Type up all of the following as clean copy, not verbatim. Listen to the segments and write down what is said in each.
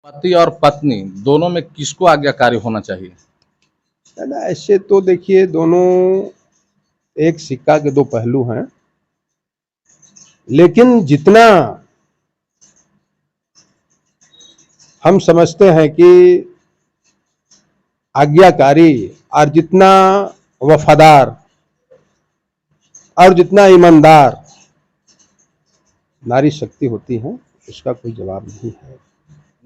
पति और पत्नी दोनों में किसको आज्ञाकारी होना चाहिए? है ना। ऐसे तो देखिए, दोनों एक सिक्का के दो पहलू हैं, लेकिन जितना हम समझते हैं कि आज्ञाकारी और जितना वफादार और जितना ईमानदार नारी शक्ति होती है, उसका कोई जवाब नहीं है।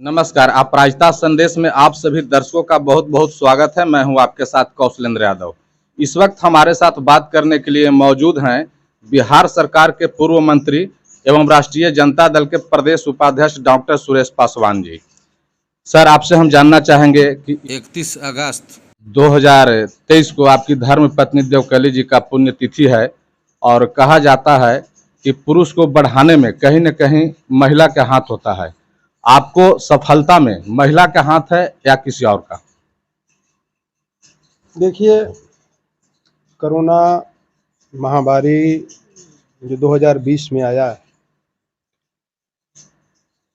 नमस्कार, अपराजिता संदेश में आप सभी दर्शकों का बहुत बहुत स्वागत है। मैं हूं आपके साथ कौशलेंद्र यादव। इस वक्त हमारे साथ बात करने के लिए मौजूद हैं बिहार सरकार के पूर्व मंत्री एवं राष्ट्रीय जनता दल के प्रदेश उपाध्यक्ष डॉक्टर सुरेश पासवान जी। सर, आपसे हम जानना चाहेंगे कि 31 अगस्त 2023 को आपकी धर्म पत्नी देवकली जी का पुण्यतिथि है और कहा जाता है कि पुरुष को बढ़ाने में कहीं न कहीं महिला का हाथ होता है। आपको सफलता में महिला का हाथ है या किसी और का? देखिए, कोरोना महामारी जो 2020 में आया,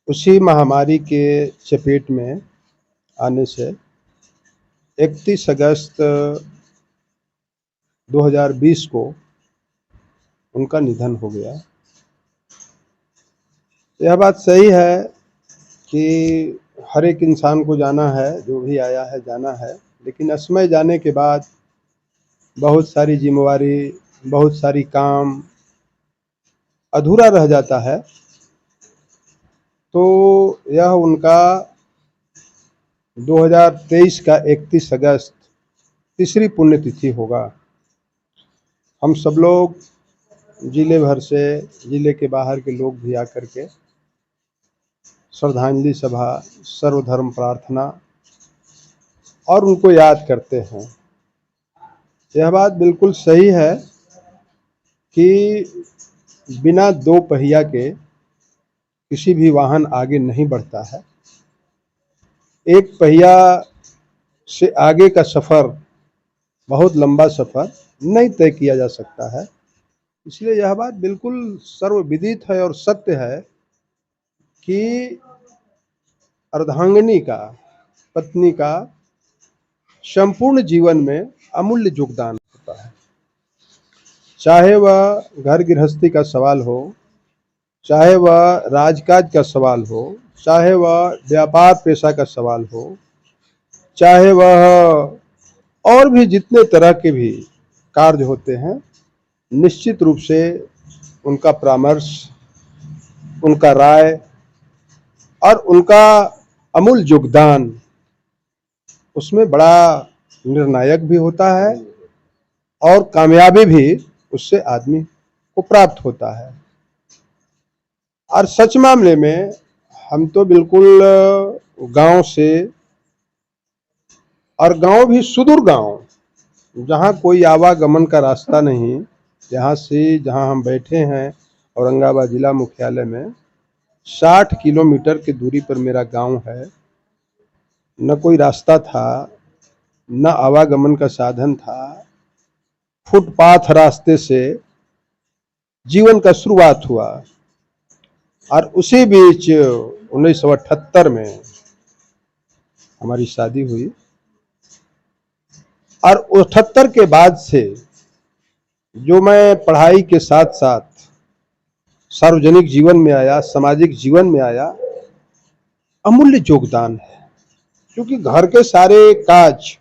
उसी महामारी के चपेट में आने से 31 अगस्त 2020 को उनका निधन हो गया। यह बात सही है कि हर एक इंसान को जाना है, जो भी आया है जाना है, लेकिन असमय जाने के बाद बहुत सारी जिम्मेवारी, बहुत सारी काम अधूरा रह जाता है। तो यह उनका 2023 का 31 अगस्त तीसरी पुण्यतिथि होगा। हम सब लोग जिले भर से, जिले के बाहर के लोग भी आकर के श्रद्धांजलि सभा, सर्वधर्म प्रार्थना और उनको याद करते हैं। यह बात बिल्कुल सही है कि बिना दो पहिया के किसी भी वाहन आगे नहीं बढ़ता है। एक पहिया से आगे का सफ़र, बहुत लंबा सफ़र नहीं तय किया जा सकता है। इसलिए यह बात बिल्कुल सर्वविदित है और सत्य है कि अर्धांगिनी का, पत्नी का संपूर्ण जीवन में अमूल्य योगदान होता है। चाहे वह घर गृहस्थी का सवाल हो, चाहे वह राजकाज का सवाल हो, चाहे वह व्यापार पेशा का सवाल हो, चाहे वह और भी जितने तरह के भी कार्य होते हैं, निश्चित रूप से उनका परामर्श, उनका राय और उनका अमूल्य योगदान उसमें बड़ा निर्णायक भी होता है और कामयाबी भी उससे आदमी को प्राप्त होता है। और सच मामले में हम तो बिल्कुल गांव से, और गांव भी सुदूर गांव, जहां कोई आवागमन का रास्ता नहीं, यहाँ से जहां हम बैठे हैं औरंगाबाद जिला मुख्यालय में 60 किलोमीटर की दूरी पर मेरा गांव है। न कोई रास्ता था, न आवागमन का साधन था। फुटपाथ रास्ते से जीवन का शुरुआत हुआ और उसी बीच 1978 में हमारी शादी हुई और 78 के बाद से जो मैं पढ़ाई के साथ साथ सार्वजनिक जीवन में आया, सामाजिक जीवन में आया, अमूल्य योगदान है। क्योंकि घर के सारे काज,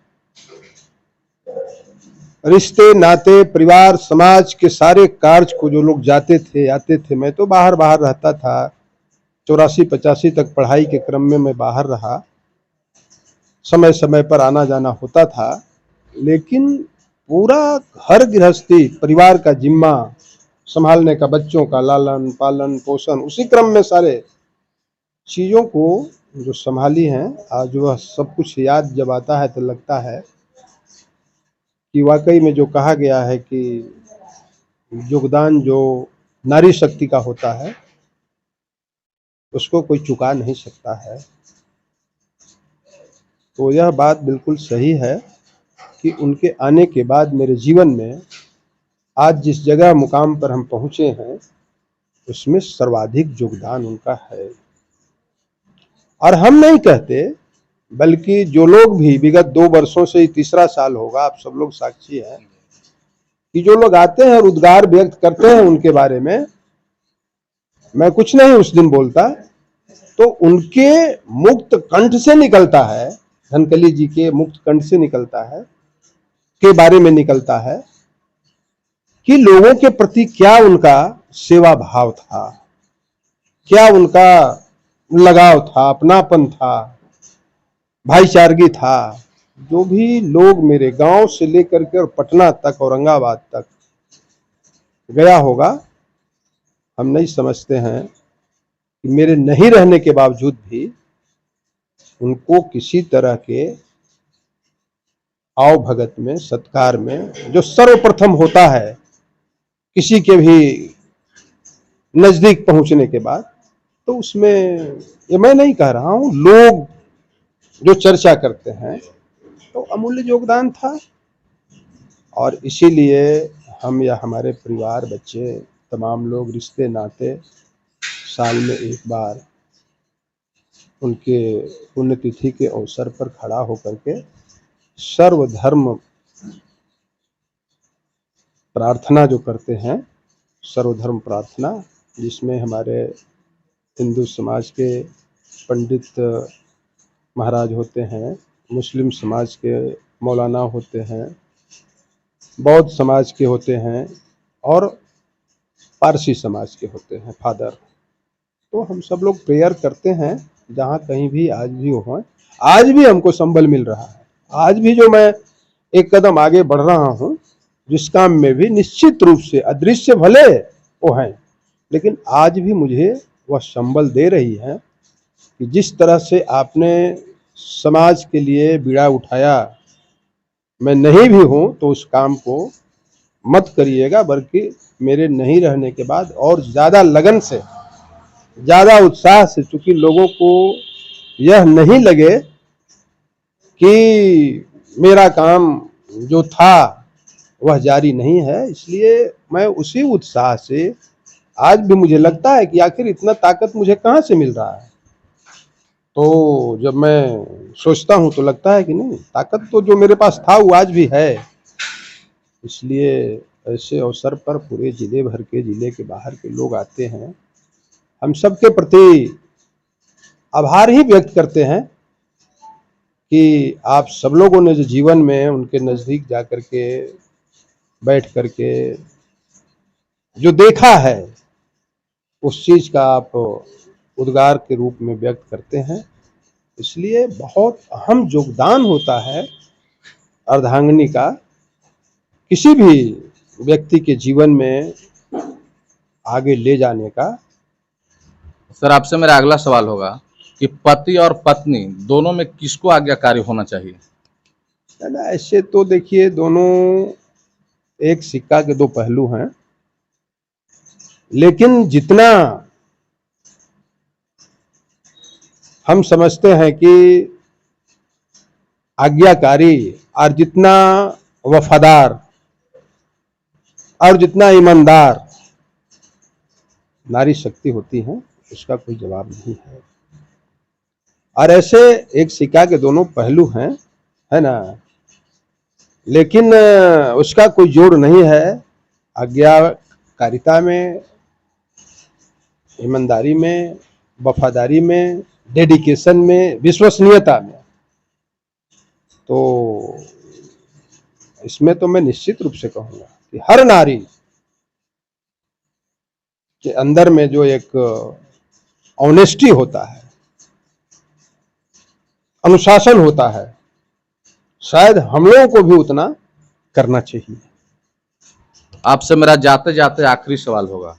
रिश्ते नाते, परिवार समाज के सारे कार्य को जो लोग जाते थे आते थे, मैं तो बाहर रहता था। 84-85 तक पढ़ाई के क्रम में मैं बाहर रहा, समय समय पर आना जाना होता था, लेकिन पूरा घर गृहस्थी, परिवार का जिम्मा संभालने का, बच्चों का लालन पालन पोषण, उसी क्रम में सारे चीज़ों को जो संभाली हैं। आज वह सब कुछ याद जब आता है तो लगता है कि वाकई में जो कहा गया है कि योगदान जो नारी शक्ति का होता है उसको कोई चुका नहीं सकता है। तो यह बात बिल्कुल सही है कि उनके आने के बाद मेरे जीवन में आज जिस जगह मुकाम पर हम पहुँचे हैं, उसमें सर्वाधिक योगदान उनका है। और हम नहीं कहते, बल्कि जो लोग भी विगत 2 वर्षों से, तीसरा साल होगा, आप सब लोग साक्षी हैं कि जो लोग आते हैं और उद्गार व्यक्त करते हैं उनके बारे में, मैं कुछ नहीं उस दिन बोलता, तो उनके मुक्त कंठ से निकलता है, धनकली जी के मुक्त कंठ से निकलता है, के बारे में निकलता है कि लोगों के प्रति क्या उनका सेवा भाव था, क्या उनका लगाव था, अपनापन था, भाईचारगी था। जो भी लोग मेरे गांव से लेकर के और पटना तक, औरंगाबाद तक गया होगा, हम नहीं समझते हैं कि मेरे नहीं रहने के बावजूद भी उनको किसी तरह के आओ भगत में, सत्कार में, जो सर्वप्रथम होता है किसी के भी नजदीक पहुंचने के बाद, तो उसमें ये मैं नहीं कह रहा हूं, लोग जो चर्चा करते हैं, तो अमूल्य योगदान था। और इसीलिए हम या हमारे परिवार, बच्चे, तमाम लोग, रिश्ते नाते साल में एक बार उनके पुण्यतिथि के अवसर पर खड़ा होकर के सर्वधर्म प्रार्थना जो करते हैं, सर्वधर्म प्रार्थना, जिसमें हमारे हिंदू समाज के पंडित महाराज होते हैं, मुस्लिम समाज के मौलाना होते हैं, बौद्ध समाज के होते हैं और पारसी समाज के होते हैं फादर। तो हम सब लोग प्रेयर करते हैं जहाँ कहीं भी आज भी हो। आज भी हमको संबल मिल रहा है, आज भी जो मैं एक कदम आगे बढ़ रहा हूँ, जिस काम में भी निश्चित रूप से अदृश्य भले वो हैं, लेकिन आज भी मुझे वह संबल दे रही है कि जिस तरह से आपने समाज के लिए बीड़ा उठाया, मैं नहीं भी हूं तो उस काम को मत करिएगा, बल्कि मेरे नहीं रहने के बाद और ज्यादा लगन से, ज्यादा उत्साह से, चूंकि लोगों को यह नहीं लगे कि मेरा काम जो था वह जारी नहीं है, इसलिए मैं उसी उत्साह से आज भी मुझे लगता है कि आखिर इतना ताकत मुझे कहाँ से मिल रहा है। तो जब मैं सोचता हूँ तो लगता है कि नहीं, ताकत तो जो मेरे पास था वो आज भी है। इसलिए ऐसे अवसर पर पूरे जिले भर के, जिले के बाहर के लोग आते हैं, हम सबके प्रति आभार ही व्यक्त करते हैं कि आप सब लोगों ने जो जीवन में उनके नजदीक जाकर के बैठ करके जो देखा है, उस चीज का आप उद्गार के रूप में व्यक्त करते हैं। इसलिए बहुत अहम योगदान होता है अर्धांगिनी का किसी भी व्यक्ति के जीवन में आगे ले जाने का। सर, आपसे मेरा अगला सवाल होगा कि पति और पत्नी दोनों में किसको आज्ञाकारी होना चाहिए? ना, ऐसे तो देखिए दोनों एक सिक्का के दो पहलू हैं, लेकिन जितना हम समझते हैं कि आज्ञाकारी और जितना वफादार और जितना ईमानदार नारी शक्ति होती है, उसका कोई जवाब नहीं है। और ऐसे एक सिक्का के दोनों पहलू हैं, है ना, लेकिन उसका कोई जोड़ नहीं है आज्ञाकारिता में, ईमानदारी में, वफादारी में, डेडिकेशन में, विश्वसनीयता में। तो इसमें तो मैं निश्चित रूप से कहूंगा कि हर नारी के अंदर में जो एक ऑनेस्टी होता है, अनुशासन होता है, शायद हम लोगों को भी उतना करना चाहिए। आपसे मेरा जाते जाते आखिरी सवाल होगा,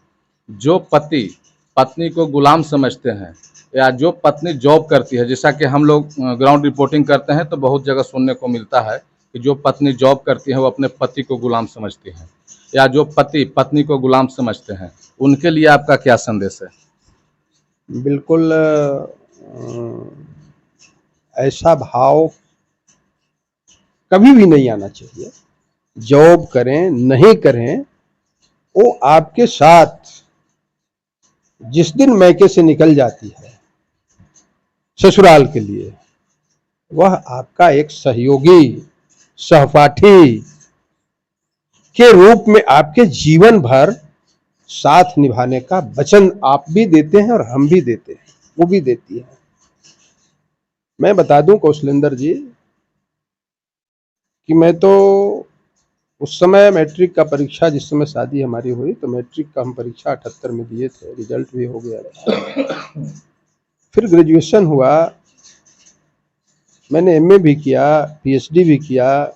जो पति पत्नी को गुलाम समझते हैं या जो पत्नी जॉब करती है, जैसा कि हम लोग ग्राउंड रिपोर्टिंग करते हैं तो बहुत जगह सुनने को मिलता है कि जो पत्नी जॉब करती है वो अपने पति को गुलाम समझती है, या जो पति पत्नी को गुलाम समझते हैं, उनके लिए आपका क्या संदेश है? बिल्कुल ऐसा भाव कभी भी नहीं आना चाहिए। जॉब करें नहीं करें, वो आपके साथ जिस दिन मैके से निकल जाती है, ससुराल के लिए, वह आपका एक सहयोगी, सहपाठी के रूप में आपके जीवन भर साथ निभाने का वचन आप भी देते हैं और हम भी देते हैं, वो भी देती है। मैं बता दूं कौशलेंद्र जी कि मैं तो उस समय मैट्रिक का परीक्षा, जिस समय शादी हमारी हुई तो मैट्रिक का हम परीक्षा 78 में दिए थे, रिजल्ट भी हो गया था। फिर ग्रेजुएशन हुआ, मैंने एमए भी किया, पीएचडी भी किया,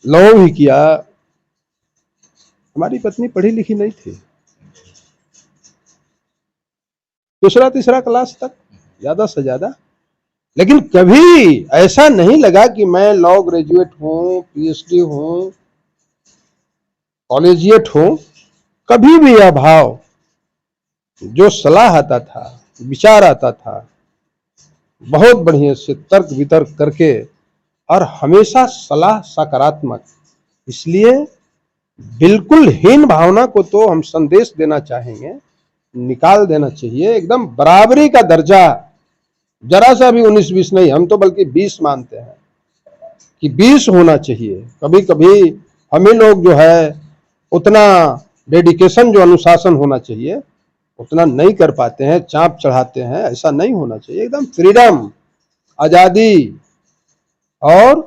लॉ भी किया। हमारी पत्नी पढ़ी लिखी नहीं थी, दूसरा तीसरा क्लास तक ज्यादा से ज्यादा, लेकिन कभी ऐसा नहीं लगा कि मैं लॉ ग्रेजुएट हूं, पीएचडी हूं, कॉलेजिएट हूं। कभी भी यह भाव, जो सलाह आता था, विचार आता था, बहुत बढ़िया से तर्क वितर्क करके, और हमेशा सलाह सकारात्मक। इसलिए बिल्कुल हीन भावना को तो हम संदेश देना चाहेंगे, निकाल देना चाहिए। एकदम बराबरी का दर्जा, जरा सा भी 19-20 नहीं, हम तो बल्कि 20 मानते हैं कि 20 होना चाहिए। कभी कभी हमें लोग जो है उतना डेडिकेशन, जो अनुशासन होना चाहिए, उतना नहीं कर पाते हैं, चाप चढ़ाते हैं। ऐसा नहीं होना चाहिए। एकदम फ्रीडम, आजादी और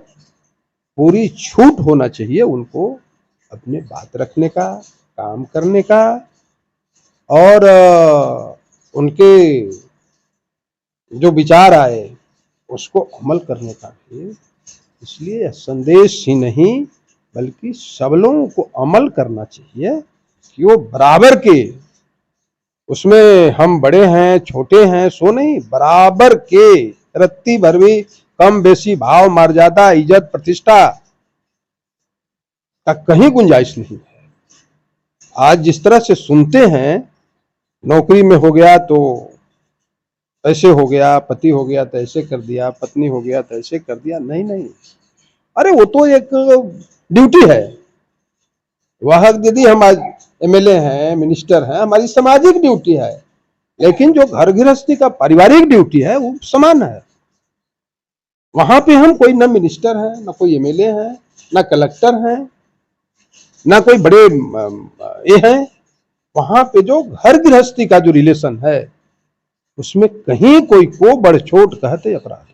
पूरी छूट होना चाहिए उनको अपने बात रखने का, काम करने का, और उनके जो विचार आए उसको अमल करने का भी। इसलिए संदेश ही नहीं बल्कि सब लोगों को अमल करना चाहिए कि वो बराबर के, उसमें हम बड़े हैं छोटे हैं सो नहीं, बराबर के, रत्ती भर भी कम बेसी भाव मर्यादा इज्जत प्रतिष्ठा का कहीं गुंजाइश नहीं है। आज जिस तरह से सुनते हैं, नौकरी में हो गया तो ऐसे हो गया, पति हो गया तो ऐसे कर दिया, पत्नी हो गया तो ऐसे कर दिया। नहीं नहीं, अरे वो तो एक ड्यूटी है। वह यदि हम आज एमएलए हैं, मिनिस्टर हैं, हमारी सामाजिक ड्यूटी है, लेकिन जो घर गृहस्थी का पारिवारिक ड्यूटी है वो समान है। वहां पे हम कोई न मिनिस्टर है, न कोई एमएलए है, न कलेक्टर है, न कोई बड़े ये हैं। वहां पे जो घर गृहस्थी का जो रिलेशन है, उसमें कहीं कोई को बढ़ छोट कहते अपराध,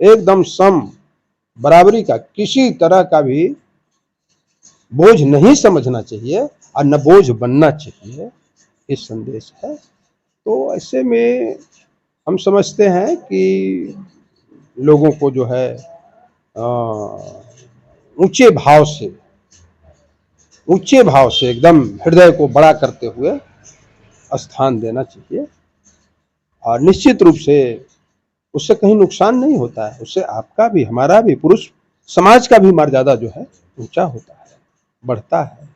एकदम सम बराबरी का, किसी तरह का भी बोझ नहीं समझना चाहिए और न बोझ बनना चाहिए, ये संदेश है। तो ऐसे में हम समझते हैं कि लोगों को जो है ऊंचे भाव से एकदम हृदय को बड़ा करते हुए स्थान देना चाहिए। और निश्चित रूप से उससे कहीं नुकसान नहीं होता है, उससे आपका भी, हमारा भी, पुरुष समाज का भी मर्यादा जो है ऊंचा होता है, बढ़ता है।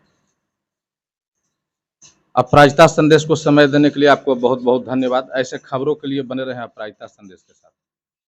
अपराजिता संदेश को समय देने के लिए आपको बहुत बहुत धन्यवाद। ऐसे खबरों के लिए बने रहें अपराजिता संदेश के साथ।